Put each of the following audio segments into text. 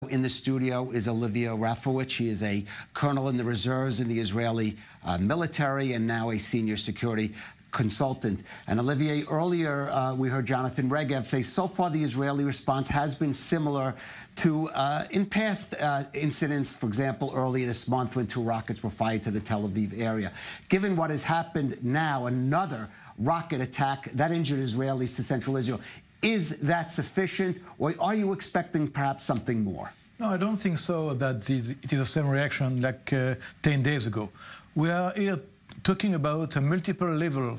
In the studio is Olivier Rafowicz. He is a colonel in the reserves in the Israeli military and now a senior security consultant. And Olivier, earlier we heard Jonathan Regev say so far the Israeli response has been similar to in past incidents, for example, earlier this month when 2 rockets were fired to the Tel Aviv area. Given what has happened now, another rocket attack that injured Israelis to central Israel, is that sufficient, or are you expecting perhaps something more? No, I don't think so that it is the same reaction like 10 days ago. We are here talking about a multiple level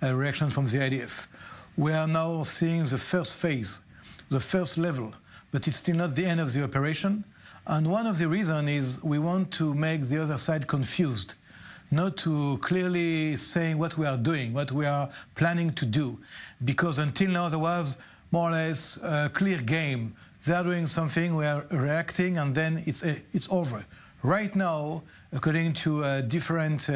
reaction from the IDF. We are now seeing the first phase, the first level, but it's still not the end of the operation. And one of the reasons is we want to make the other side confused, not to clearly saying what we are doing, what we are planning to do, because until now there was more or less a clear game. They are doing something, we are reacting, and then it's over. Right now, according to different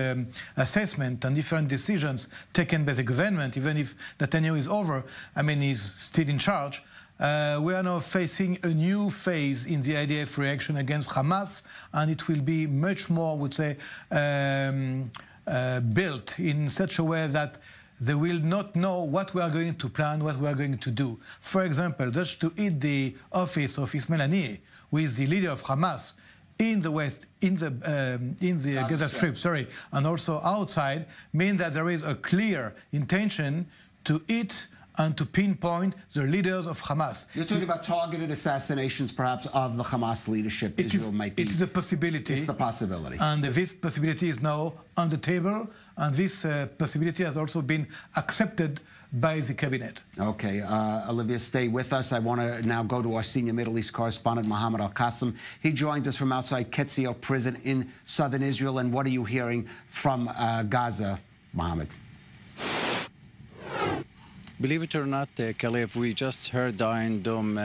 assessment and different decisions taken by the government, even if Netanyahu is over, I mean, he's still in charge, we are now facing a new phase in the IDF reaction against Hamas, and it will be much more, I would say, built in such a way that they will not know what we are going to plan, what we are going to do. For example, just to hit the office of Ismail Haniyeh, who is the leader of Hamas in the West, in the Gaza Strip, sorry, and also outside, mean that there is a clear intention to hit and to pinpoint the leaders of Hamas. You're talking about targeted assassinations, perhaps, of the Hamas leadership. Israel might be. It's the possibility. It's the possibility. And this possibility is now on the table, and this possibility has also been accepted by the cabinet. Okay, Olivier, stay with us. I want to now go to our senior Middle East correspondent, Mohammad Al-Kassim. He joins us from outside Ketziel prison in southern Israel. And what are you hearing from Gaza, Mohammad? Believe it or not, Caleb, we just heard the Iron Dome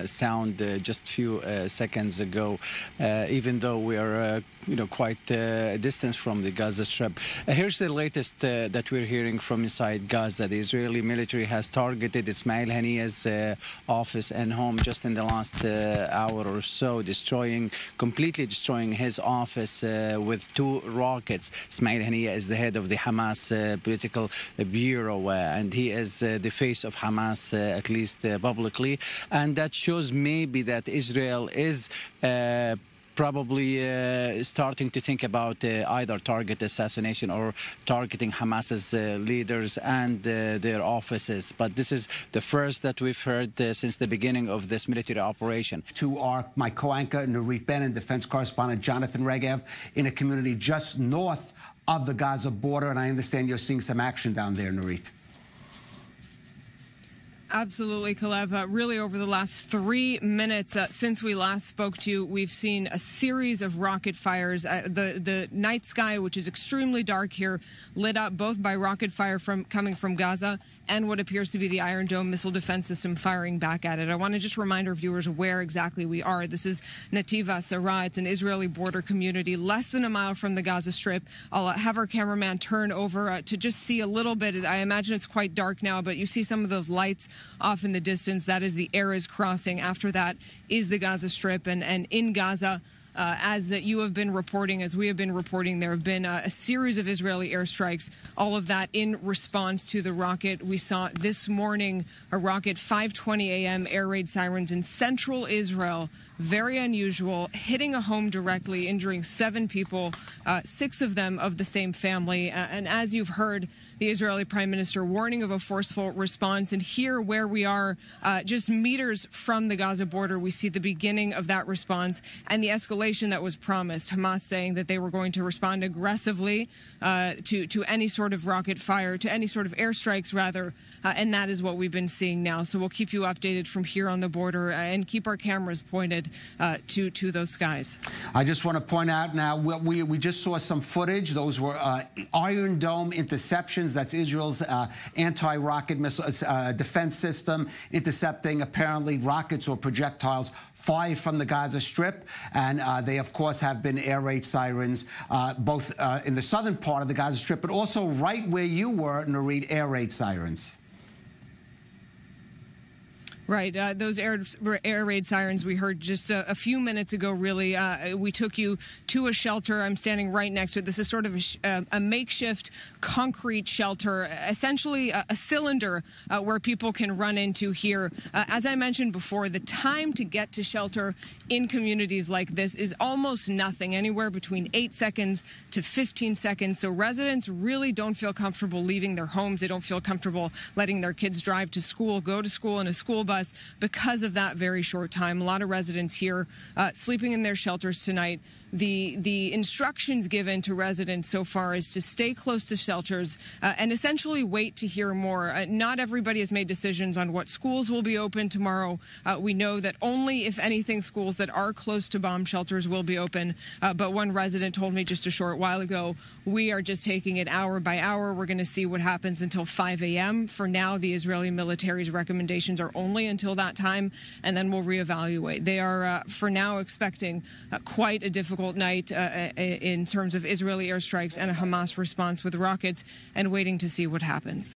sound just a few seconds ago, even though we are quite a distance from the Gaza Strip. Here's the latest that we're hearing from inside Gaza. The Israeli military has targeted Ismail Haniyeh's office and home just in the last hour or so, completely destroying his office with 2 rockets. Ismail Haniyeh is the head of the Hamas political bureau, and he is the face of Hamas, at least publicly. And that shows maybe that Israel is probably starting to think about either target assassination or targeting Hamas's leaders and their offices. But this is the first that we've heard since the beginning of this military operation. To my co-anchor, Nurit and defense correspondent Jonathan Regev in a community just north of the Gaza border. And I understand you're seeing some action down there, Nurit. Absolutely, Caleb. Really, over the last 3 minutes since we last spoke to you, we've seen a series of rocket fires. The night sky, which is extremely dark here, lit up both by rocket fire coming from Gaza and what appears to be the Iron Dome missile defense system firing back at it. I want to just remind our viewers where exactly we are. This is Nativ Sarah. It's an Israeli border community less than a mile from the Gaza Strip. I'll have our cameraman turn over to just see a little bit. I imagine it's quite dark now, but you see some of those lights off in the distance. That is the Erez crossing. After that is the Gaza Strip. And in Gaza, as you have been reporting, as we have been reporting, there have been a series of Israeli airstrikes, all of that in response to the rocket. We saw this morning a rocket, 5:20 a.m., air raid sirens in central Israel. Very unusual, hitting a home directly, injuring 7 people, 6 of them of the same family. And as you've heard, the Israeli Prime Minister warning of a forceful response. And here where we are, just meters from the Gaza border, we see the beginning of that response and the escalation that was promised. Hamas saying that they were going to respond aggressively to any sort of rocket fire, to any sort of airstrikes, rather. And that is what we've been seeing now. So we'll keep you updated from here on the border and keep our cameras pointed to those skies. I just want to point out now, we just saw some footage. Those were Iron Dome interceptions. That's Israel's anti-rocket missile defense system intercepting apparently rockets or projectiles fired from the Gaza Strip. And they, of course, have been air raid sirens both in the southern part of the Gaza Strip, but also right where you were, Nurit, air raid sirens. Right. Those air raid sirens we heard just a few minutes ago, really, we took you to a shelter. I'm standing right next to it. This is sort of a makeshift concrete shelter, essentially a cylinder where people can run into here. As I mentioned before, the time to get to shelter in communities like this is almost nothing, anywhere between 8 seconds to 15 seconds. So residents really don't feel comfortable leaving their homes. They don't feel comfortable letting their kids drive to school, go to school in a school bus because of that very short time. A lot of residents here sleeping in their shelters tonight. The instructions given to residents so far is to stay close to shelters and essentially wait to hear more. Not everybody has made decisions on what schools will be open tomorrow. We know that only, if anything, schools that are close to bomb shelters will be open. But one resident told me just a short while ago, we are just taking it hour by hour. We're going to see what happens until 5 a.m. For now, the Israeli military's recommendations are only until that time, and then we'll reevaluate. They are, for now, expecting quite a difficult night in terms of Israeli airstrikes and a Hamas response with rockets, and waiting to see what happens.